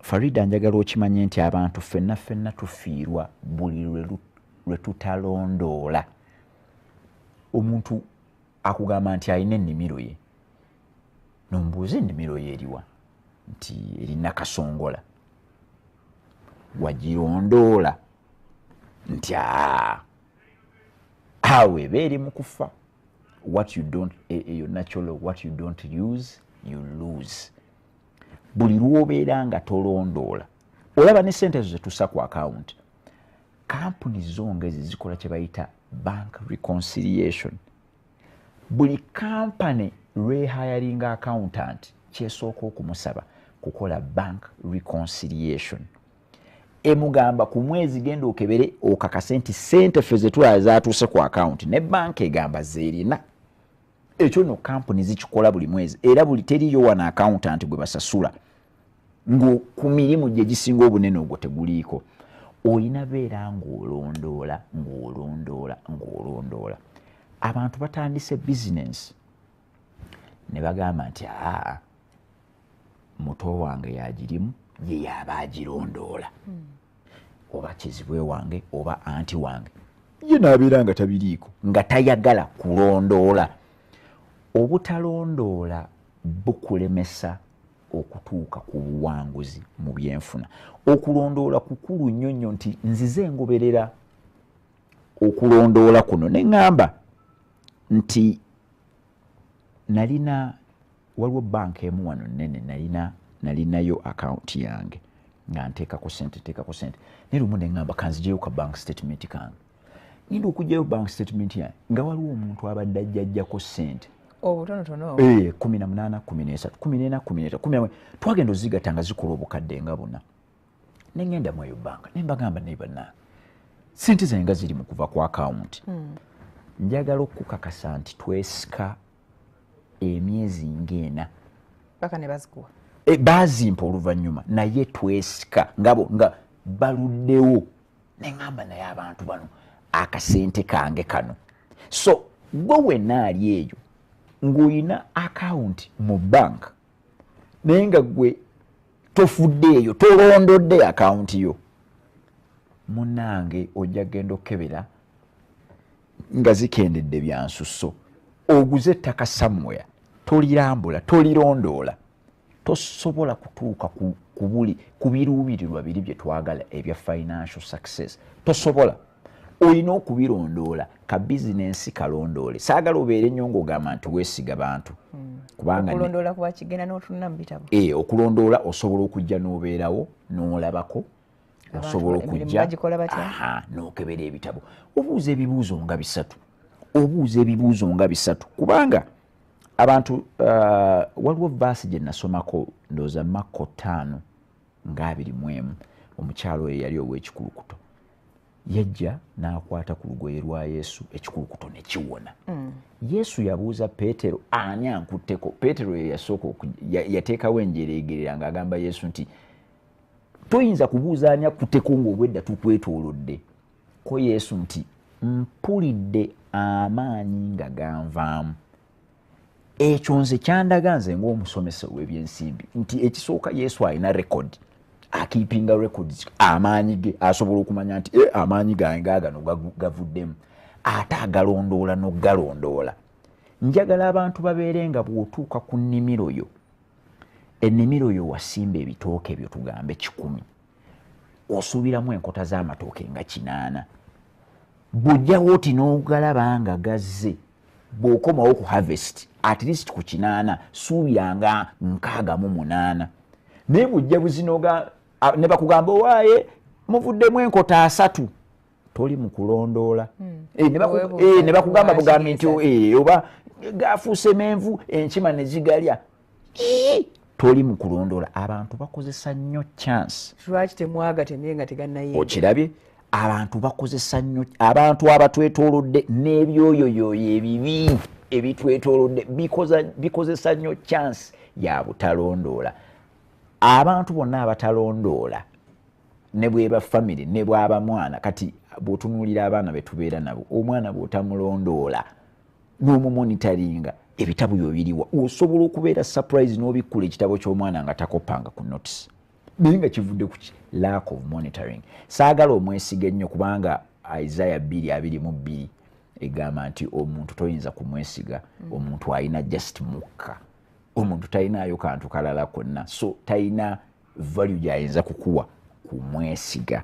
Farida njagala okimanye nti abantu ffenna tufiirwa buli lwe tutalondoola. Omuntu akugamba nti alina ennimiro ye nombuuza ennimiro ye eriwa nti erina Kasongola wagirondoola nti awo eba eri mu kufa. What you don't your natural what you don't use you lose. Buli lwobeera nga tolondoola olaba ne sente zo zetussa ku account. Kampuni zongezi zikola kye bayita bank reconciliation. Buli kampani rehiring accountant kyesooka okumusaba kukola bank reconciliation. Emugamba ku mwezi genda okebere okakase nti sente ffe zetulala zaatuuse ku account ne bank egamba zeerina. Ekyo no kampuni zikikola buli mwezi era buli teriyo wana accountant gwe basasula ngo ku mirimu gye gisinga obunene ogwo teguliiko. Oyina beera ng'olondoola. Abantu batandise business ne bagamba nti muto wange yagirimu ye yaba agirondoola. Oba kizibwe wange oba anti wange ye naabeera nga tabiriiko nga tayagala kulondoola. Obutalondoola bukulemesa okutuuka ku buwanguzi mu byenfuna. Okulondoola kukulu nnyo nti nzize ngoberera okulondoola kuno ne ŋŋamba nti waliwo banka emu wano nnene nalinayo account yange nga nteekako sente naye lumu ne ŋŋamba kanzijeyo ka bank statement kange. Ngenda okugyayo bank statement yange nga waliwo omuntu abadde ajjajjako sente obutonotono 18, 13, 14, 13 twagenda ozigatta nga zikola obukadde nga buna. Ne ngenda mu eyo banka ne mbagamba naye bannange sente zange nga ziri mu kuva ku account. Njagala okukakasa nti twesika emyezi ng'ena paka ne bazikuwa. Bazimpa oluvannyuma naye twesika nga baluddewo. Ne ŋŋamba naye abantu bano akasente kange kano. So gwe wenna ali eyo ng'olina account mu bank naye nga gwe tofuddeeyo tolondodde account yo, munnange ojja genda okebera nga zikendedde bya nsusso. Oguze ettaka somewhere tolirambula tolirondoola tosobola kutuuka ku biruubirirwa biri bye twagala ebya financial success. Tosobola. Olina okubirondoola. Ka bizinensi kalondoole. Saagala obeere nnyo ng'ogamba nti weesiga bantu. Kubanga okulondoola kuba kigenda n'otunula mu bitabo. Okulondoola osobola okujja n'obeerawo n'olabako. Osobola okujja n'okebera ebitabo. Obuuza ebibuuzo nga bisatu. Kubanga abantu waliwo vaasi gye nasomako ndowooza Marko 5:21 omukyalo oyo yali ow'ekikulukuto. Yajja n'akwata ku lugoye lwa Yesu ekikulukuto ne kiwona. Yesu yabuuza Peetero ani ankutteko. Peetero ye yasooka yateekawo enjereegerera ng'agamba Yesu nti toyinza kubuuza ani akutteko ng'obwedda tukwetoolodde. Ko Yesu nti mpulidde amaanyi nga ganvaamu. Ekyo nze kyandaga nze ng'omusomesa w'ebyensimbi nti ekisooka Yesu alina record. Akiipinga records amaanyi ge asobola okumanya nti amaanyi gange gaagano gavuddemu. Ate agalondoola n'ogalondoola. Njagala abantu babeere nga bw'otuuka ku nnimiro yo. Ennimiro yo wasimba ebitooke ebyo tugambe 10. Osuubiramu enkota z'amatooke nga 8. Bw'ojjawo oti n'ogalaba nga gazze. Bw'okomawo ku harvest at least ku 8 suubiranga 68. Naye bw'ojja buzinoga ne bakugamba owaaye muvuddemu enkota 3. Toli mu kulondoola. Ne bakugamba bugambi nti oba gafuuse menvu enkima ne zigalya. Toli mu kulondoola. Abantu bakozesa nnyo chance. Lwaki temwagatemye nga tegannayenda? Okirabye? Abantu bakozesa nnyo. Abantu abatwetoolodde n'ebyoyoyoyo ebibi ebitwetoolodde bikozesa nnyo chance ya butalondoola. Abantu bonna abatalondoola ne bweba family ne bwaba mwana kati bw'otunuulira abaana be tubeera nabo omwana bw'otamulondoola n'omumonitaringa ebitabo byo biriwa osobola okubeera surprise n'obikkula ekitabo ky'omwana nga takopanga ku notice naye nga kivudde ku lack of monitoring. Saagala omwesiga ennyo kubanga Isaiah 2:22 egamba nti omuntu toyinza kumwesiga, omuntu alina just mukka, omuntu talinayo kantu kalala konna, so talina value gy'ayinza kukuwa kumwesiga.